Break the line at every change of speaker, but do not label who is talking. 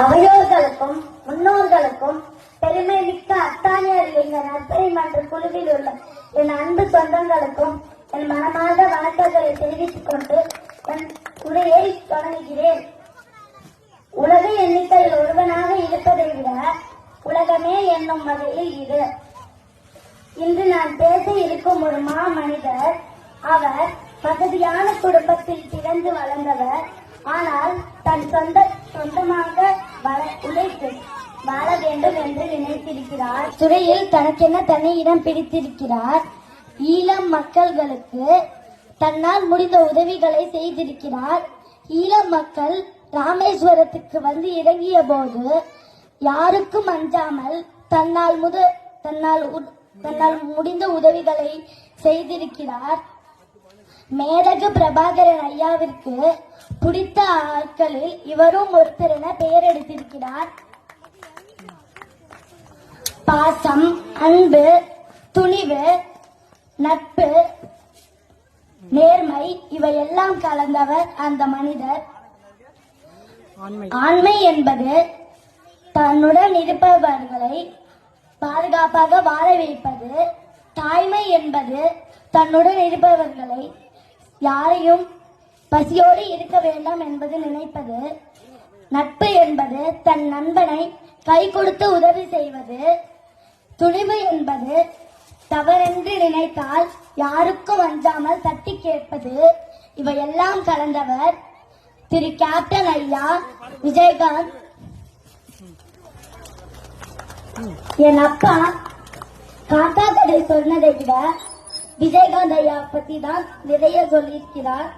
அவையோர்களுக்கும் முன்னோர்களுக்கும் பெருமை மிக்க அத்தானியார் எங்க நற்பணி மன்ற குழுவில் உள்ள என் அன்பு சொந்தங்களுக்கும் என் மனமார்ந்த வணக்கங்களை தெரிவித்துக் கொண்டு என் உரையை தொடங்குகிறேன். உலக எண்ணிக்கையில் ஒருவனாக இருப்பதை விட உலகமே என்னும் வகையில் இது. இன்று நான் பேச இருக்கும் ஒரு மனிதர். அவர் வசதியான குடும்பத்தில் பிறந்து வளர்ந்தவர். ஆனால் தன் சொந்தமாக உழைத்து வாழ வேண்டும் என்று நினைத்திருக்கிறார். துறையில் தனக்கென தனி இடம் பிடித்திருக்கிறார். ஈழம் மக்கள்களுக்கு தன்னால் முடிந்த உதவிகளை செய்திருக்கிறார். ஈழம் மக்கள் ராமேஸ்வரத்துக்கு வந்து இறங்கிய போது யாருக்கும் அஞ்சாமல் தன்னால் முடிந்த உதவிகளை செய்திருக்கிறார். மேதகு பிரபாகரன் ஐயாவிற்கு பிடித்த ஆட்களில் இவரும் ஒருத்தர் என பெயர் எடுத்திருக்கிறார். பாசம், அன்பு, துணிவு, நட்பு, நேர்மை இவையெல்லாம் கலந்தவர் அந்த மனிதர். ஆண்மை என்பது தன்னுடன் இருப்பவர்களை பாதுகாப்பாக வாழ வைப்பது. தாய்மை என்பது தன்னுடன் இருப்பவர்களை யாரையும் பசியோடு இருக்க வேண்டாம் என்பது நினைப்பது. நட்பு என்பது தன் நண்பனை கை கொடுத்து உதவி செய்வது. துணிவு என்பது தவறென்று நினைத்தால் யாருக்கும் அஞ்சாமல் தட்டி கேட்பது. இவையெல்லாம் கலந்தவர் திரு கேப்டன் ஐயா விஜயகாந்த். என் அப்பா காக்கா கடை சொன்னதை விட விஜயகாந்த் ஐயா பத்தி தான் நிறைய சொல்லியிருக்கிறார்.